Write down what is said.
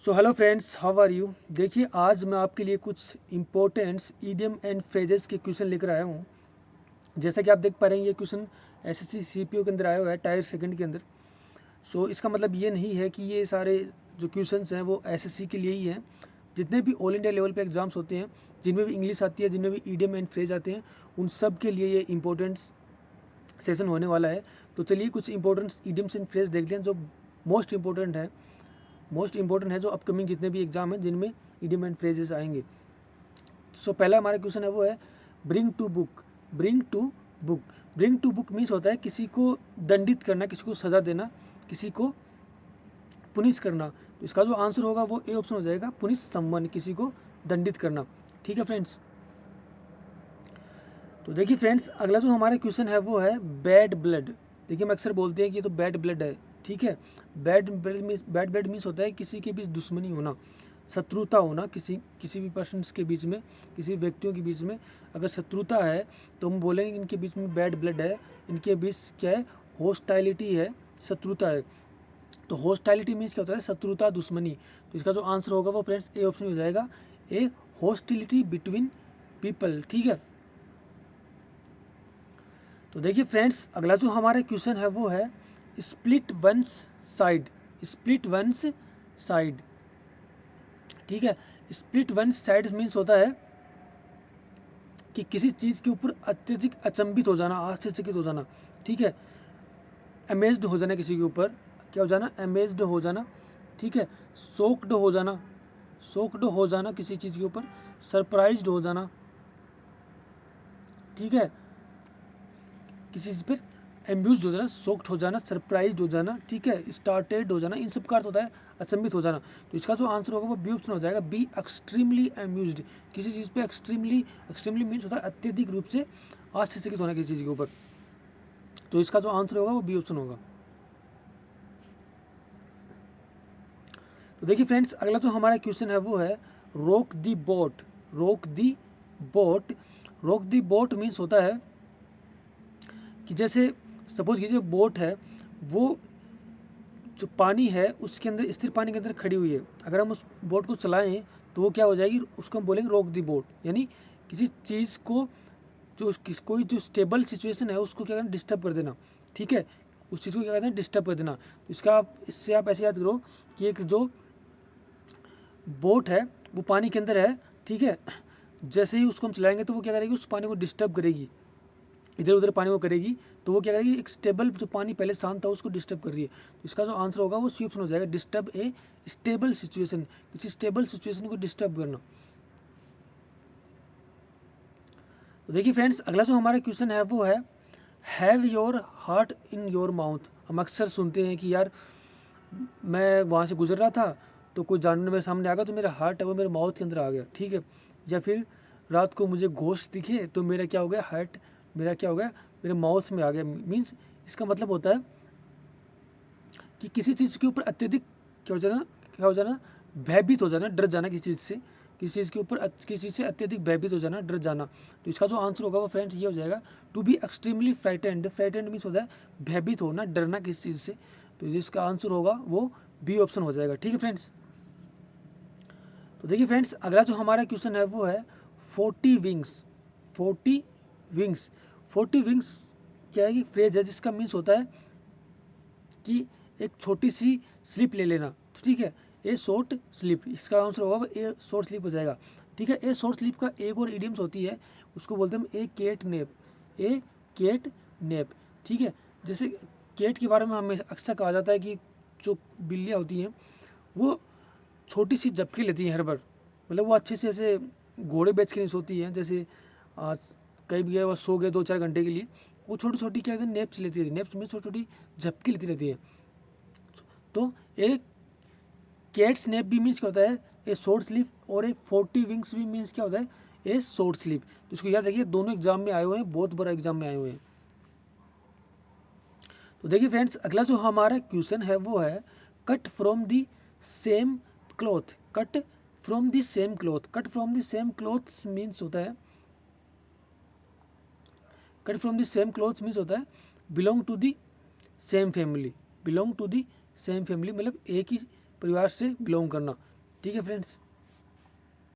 So hello friends, how are you. देखिए, आज मैं आपके लिए कुछ इंपॉर्टेंट्स ईडियम एंड फ्रेजेस के क्वेश्चन लेकर आया हूँ। जैसा कि आप देख पा रहे हैं, ये क्वेश्चन एसएससी सीपीओ के अंदर आया हुआ है, टायर सेकंड के अंदर। सो इसका मतलब ये नहीं है कि ये सारे जो क्वेश्चंस हैं वो एसएससी के लिए ही हैं। जितने भी ऑल इंडिया लेवल पे एग्जाम्स होते हैं, जिनमें भी इंग्लिश आती है, जिनमें भी ईडियम एंड फ्रेज आते हैं, उन सब के लिए ये इंपॉर्टेंट सेशन होने वाला है। तो चलिए कुछ इंपॉर्टेंट ईडियम्स एंड फ्रेज देख लें जो मोस्ट इंपॉर्टेंट है जो अपकमिंग जितने भी एग्जाम हैं जिनमें इडियम एंड फ्रेजेस आएंगे। सो पहला हमारा क्वेश्चन है वो है bring to book. Bring to book means होता है किसी को दंडित करना, किसी को सज़ा देना, किसी को पुनिश करना। तो इसका जो आंसर होगा वो ए ऑप्शन हो जाएगा, पुनिश समवन, किसी को दंडित करना। ठीक है फ्रेंड्स। तो देखिए फ्रेंड्स, अगला जो हमारा क्वेश्चन है वो है बैड ब्लड। देखिए, हम अक्सर बोलते हैं कि ये तो बैड ब्लड है। ठीक है, बैड ब्लड मीन्स होता है किसी के बीच दुश्मनी होना, शत्रुता होना, किसी भी पर्सन के बीच में, किसी व्यक्तियों के बीच में अगर शत्रुता है तो हम बोलेंगे इनके बीच में बैड ब्लड है, इनके बीच क्या है, हॉस्टाइलिटी है, शत्रुता है। तो हॉस्टाइलिटी मीन्स क्या होता है, शत्रुता, दुश्मनी। तो इसका जो आंसर होगा वो फ्रेंड्स ए ऑप्शन हो जाएगा, ए हॉस्टिलिटी बिटवीन पीपल। ठीक है। तो देखिए फ्रेंड्स, अगला जो हमारा क्वेश्चन है वो है स्प्लिट वंस साइड। ठीक है, स्प्लिट वंस साइड मीन्स होता है कि किसी चीज़ के ऊपर अत्यधिक अचंभित हो जाना, आश्चर्यचकित हो जाना। ठीक है, अमेज्ड हो जाना, किसी के ऊपर क्या हो जाना, अमेज्ड हो जाना। ठीक है, शॉक्ड हो जाना किसी चीज़ के ऊपर, सरप्राइज्ड हो जाना। ठीक है, किसी चीज़ पर एम्ब्यूज हो जाना, शॉक्ड हो जाना, सरप्राइज्ड हो जाना। ठीक है, स्टार्टेड हो जाना, इन सब का अर्थ होता है अचंभित हो जाना। तो इसका जो आंसर होगा वो बी ऑप्शन हो जाएगा, बी एक्सट्रीमली अम्यूज्ड। किसी चीज़ पे एक्सट्रीमली मीन्स होता है अत्यधिक रूप से आश्चर्यचकित होना किसी चीज़ के ऊपर। तो इसका जो आंसर होगा वो बी ऑप्शन होगा। तो देखिए फ्रेंड्स, अगला जो हमारा क्वेश्चन है वो है रोक दी बोट। रोक दी बोट मीन्स होता है कि जैसे सपोज कीजिए बोट है, वो जो पानी है उसके अंदर, स्थिर पानी के अंदर खड़ी हुई है। अगर हम उस बोट को चलाएं तो वो क्या हो जाएगी, उसको हम बोलेंगे रोक दी बोट। यानी किसी चीज़ को कोई जो स्टेबल सिचुएशन है उसको क्या करना, डिस्टर्ब कर देना। ठीक है, उस चीज़ को क्या कहते हैं, डिस्टर्ब कर देना। तो इससे आप ऐसे याद करो कि एक जो बोट है वो पानी के अंदर है। ठीक है, जैसे ही उसको हम चलाएंगे तो वो क्या करेगी, उस पानी को डिस्टर्ब करेगी, इधर उधर पानी को करेगी। तो वो क्या करेगी, एक स्टेबल जो पानी पहले शांत था उसको डिस्टर्ब कर रही है। तो इसका जो आंसर होगा वो सी ऑप्शन हो जाएगा, डिस्टर्ब ए स्टेबल सिचुएशन, किसी स्टेबल सिचुएशन को डिस्टर्ब करना। तो देखिए फ्रेंड्स, अगला जो हमारा क्वेश्चन है वो है have your heart in your mouth. हम अक्सर सुनते हैं कि यार मैं वहाँ से गुजर रहा था तो कोई जानवर मेरे सामने आ गया तो मेरा हार्ट है वो मेरे माउथ के अंदर आ गया। ठीक है, या फिर रात को मुझे घोस्ट दिखे तो मेरा क्या हो गया, हार्ट मेरा क्या हो गया, मेरे माउथ में आ गया। मीन्स इसका मतलब होता है कि किसी चीज़ के ऊपर अत्यधिक क्या हो जाना, भयभीत हो जाना, डर जाना किसी चीज़ से, किसी चीज़ के ऊपर किसी चीज़ से अत्यधिक भयभीत हो जाना, डर जाना। तो इसका जो आंसर होगा वो फ्रेंड्स ये हो जाएगा, to be extremely frightened means होता है भयभीत होना, डरना किसी चीज़ से। तो जिसका आंसर होगा वो बी ऑप्शन हो जाएगा। ठीक है फ्रेंड्स। तो देखिए फ्रेंड्स, अगला जो हमारा क्वेश्चन है वो है 40 विंग्स। 40 विंग्स क्या है कि फ्रेज है जिसका मीन्स होता है कि एक छोटी सी स्लिप ले लेना। तो ठीक है, ए शॉर्ट स्लिप, इसका आंसर होगा ए शॉर्ट स्लिप हो जाएगा। ठीक है, ए शॉर्ट स्लिप का एक और इडियम्स होती है, उसको बोलते हैं ए केट नेप। ठीक है, जैसे केट के बारे में हमें अक्सर कहा जाता है कि जो बिल्लियाँ होती हैं वो छोटी सी झपकी लेती हैं हर बार, मतलब वो अच्छे से ऐसे घोड़े बेच के नहीं सोती हैं। जैसे आज कई भी वो सो गए 2-4 घंटे के लिए, वो छोटी छोटी क्या कहते हैं, नेप्स लेती रहती है। नेप्स में छोटी छोटी झपकी लेती रहती है। तो एक कैट स्नैप भी मीन्स क्या होता है, ए शॉर्ट स्लीप, और एक 40 विंग्स भी मीन्स क्या होता है, ए शॉर्ट स्लीप। तो इसको याद रखिए, दोनों एग्जाम में आए हुए हैं, बहुत बड़ा एग्जाम में आए हुए हैं। तो देखिए फ्रेंड्स, अगला जो हमारा क्वेश्चन है वो है cut from the same cloth. Cut from the same cloth means होता है, cut from the same cloth means होता है belong to the same family. मतलब एक ही परिवार से बिलोंग करना। ठीक है फ्रेंड्स।